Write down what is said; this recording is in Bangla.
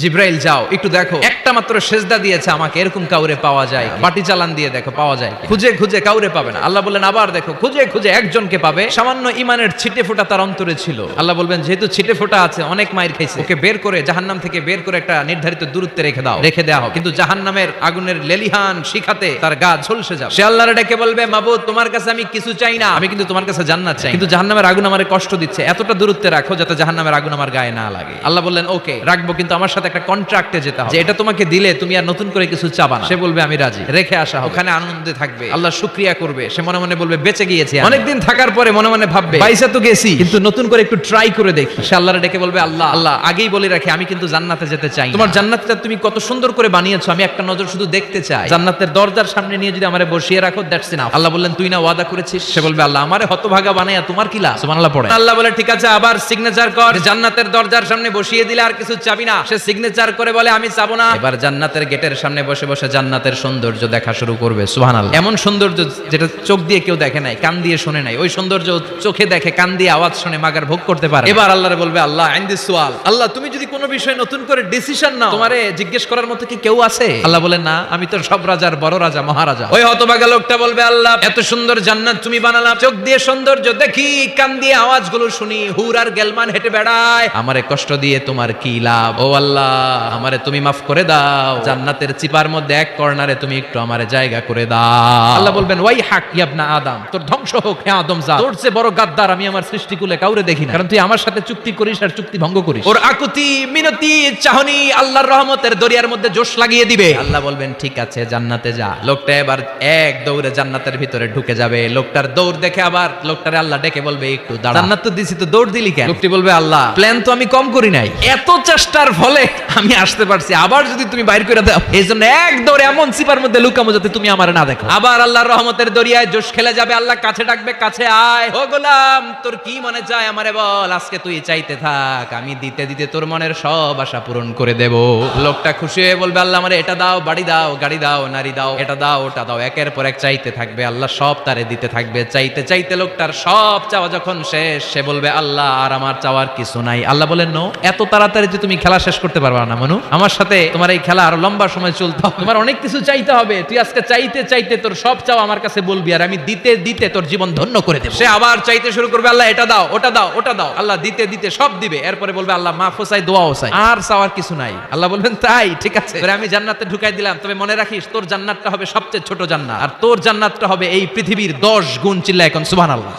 জিব্রাইল যাও একটু দেখো, একটা মাত্র সেজদা দিয়েছে আমাকে, এরকম কাউরে পাওয়া যায়? বাটি চালান দিয়ে দেখো পাওয়া যায়? খুঁজে খুঁজে কাউরে পাবে না। আল্লাহ বললেন আবার দেখো, খুঁজে খুঁজে একজনকে পাবে, সামান্য ইমানের ছিটে ফোঁটা তার অন্তরে ছিল। আল্লাহ বলবেন যেহেতু ছিটে ফোঁটা আছে, অনেক মায়ের খাইছে, ওকে বের করে জাহান্নাম থেকে বের করে একটা নির্ধারিত দূরত্বে রেখে দাও, রেখে দেওয়া হবে। কিন্তু জাহান্নামের আগুনের লেলিহান শিখাতে তার গা ঝলসে যাবে। সে আল্লাহর ডেকে বলবে মাবুদ তোমার কাছে আমি কিছু চাই না, আমি কিন্তু তোমার কাছে জান্নাত চাই, কিন্তু জাহান্নামের আগুন আমারে কষ্ট দিচ্ছে, এতটা দূরত্বে রাখো যাতে জাহান্নামের আগুন আমার গায়ে না লাগে। আল্লাহ বললেন ওকে রাখবো, কিন্তু আমার সাথে একটা কন্ট্রাক্টে যেতে হবে যে এটা তোমাকে দিলে তুমি আর নতুন করে কিছু চাবা না। সে বলবে আমি রাজি, রেখে আসা হবে, ওখানে আনন্দে থাকবে, আল্লাহ শুকরিয়া করবে। সে মনে মনে বলবে বেঁচে গিয়েছে, অনেকদিন থাকার পরে মনে মনে ভাববে বাইসা তো গেছি, কিন্তু নতুন করে একটু ট্রাই করে দেখি। সে আল্লাহর ডেকে বলবে আল্লাহ আল্লাহ আগেই বলে রাখি আমি কিন্তু জান্নাতে যেতে চাই, তোমার জান্নাতটা তুমি কত সুন্দর করে বানিয়েছো, আমি একটা নজর শুধু দেখতে চাই, জান্নাতের দরজার সামনে নিয়ে যদি আমারে বসিয়ে রাখো দ্যাটস ইনাফ। আল্লাহ বললেন তুই না ওয়াদা করেছিস? সে বলবে আল্লাহ আমারে হতভাগা বানায়া তোমার কি লাভ? সুবহানাল্লাহ পড়ে। আল্লাহ বলে ঠিক আছে আবার সিগনেচার কর, জান্নাতের দরজার সামনে বসিয়ে দিলে আর কিছু চাবি না। সে সিগনেচার করে বলে আমি চাবো না। এবার জান্নাতের গেটের সামনে বসে বসে জান্নাতের সৌন্দর্য দেখা শুরু করবে। সুবহানাল্লাহ। এমন সৌন্দর্য যেটা চোখ দিয়ে কেউ দেখে নাই, কান দিয়ে শুনে নাই, ওই সৌন্দর্য চোখে দেখে, কান দিয়ে আওয়াজ শুনে মাগার ভোগ করতে পারে। এবার আল্লাহরে বলবে আল্লাহ ইনদিস সুয়াল, আল্লাহ তুমি যদি কোনো বিষয়ে নতুন করে ডিসিশন নাও, তোমারে জিজ্ঞেস করার মতো কি কেউ আছে? আল্লাহ বলেন না, আমি তো সব রাজার বড় রাজা মহারাজা। ওই হতভাগা লোকটা বলবে আল্লাহ এত সুন্দর জান্নাত তুমি বানালা, চোখ দিয়ে সৌন্দর্য দেখি, কান দিয়ে আওয়াজগুলো শুনি, হুর আর গেলমান হেঁটে বেড়ায়, আমারে কষ্ট দিয়ে তোমার কি লাভ? ও আল্লাহ আমারে তুমি মাফ করে দাও, জান্নাতের চিপার মধ্যে এক কর্নারে তুমি একটু আমারে জায়গা করে দাও। আল্লাহ বলবেন ওয়াই হাক ইবনা আদম, তোর ধ্বংস হোক হে আদম জাত, তোর চেয়ে বড় গাদ্দার আমি আমার সৃষ্টিকুলে কাউরে দেখি না, কারণ তুই আমার সাথে চুক্তি করিস আর চুক্তি ভঙ্গ করিস। ওর আকুতি মিনতি চাহনি আল্লাহর রহমতের দরিয়ার মধ্যে জোশ লাগিয়ে দিবে। আল্লাহ বলবেন ঠিক আছে জান্নাতে যা। লোকটা এবার এক দৌড়ে জান্নাতের ভিতরে ঢুকে যাবে। লোকটার দৌড় দেখে আবার লোকটারে আল্লাহ ডেকে বলবে একটু দাঁড়া, জান্নাত তো দিছি তো দৌড় দিলি কেন? লোকটি বলবে আল্লাহ প্ল্যান তো আমি কম করি নাই, এত চেষ্টার ফলে আমি আসতে পারছি, আবার যদি তুমি বাইর করে দাও এইজন্য এক দৌড়ে এমন সিপার মধ্যে লুকামো যাতে তুমি আমারে না দেখো। আবার আল্লাহর রহমতের দরিয়ায় জোশ খেলে যাবে। আল্লাহ কাছে ডাকবে কাছে আয়, ও গোলাম তোর কি মনে চায় আমারে বল, আজকে তুই চাইতে থাক, আমি দিতে দিতে তোর মনের সব আশা পূরণ করে দেব। লোকটা খুশি হয়ে বলবে আল্লাহ আমারে এটা দাও, বাড়ি দাও, গাড়ি দাও, নারী দাও, এটা দাও ওটা দাও, একের পর এক চাইতে থাকবে, আল্লাহ সব তারে দিতে থাকবে। চাইতে চাইতে লোকটার সব চাওয়া যখন শেষ, সে বলবে আল্লাহ আর আমার চাওয়ার কিছু নাই। আল্লাহ বলেন নো, এত তাড়াতাড়ি যে তুমি খেলা শেষ করতে পারবা না মানু, আমার সাথে তোমার এই খেলা আরো লম্বা সময় চলতে হবে, তোমার অনেক কিছু চাইতে হবে, তুই আজকে চাইতে চাইতে তোর সব চাওয়া আমার কাছে বলবি আর আমি দিতে দিতে তোর জীবন ধন্য করে দেব। সে আবার চাইতে শুরু করবে আল্লাহ এটা দাও ওটা দাও ওটা দাও, আল্লাহ দিতে দিতে সব দিবে। এরপরে বলবে আল্লাহ মাফ চাই দোয়াও চাই, আর চাওয়ার কিছু নাই। আল্লাহ বলবেন তাই ঠিক আছে, আমি জান্নাতে ঢুকাই দিলাম, তবে মনে রাখিস তোর জান্নাতটা হবে সবচেয়ে ছোট জান্নাত, আর তোর জান্নাতটা হবে এই পৃথিবীর 10 গুণ। চিল্লায় এখন সুবহানাল্লাহ।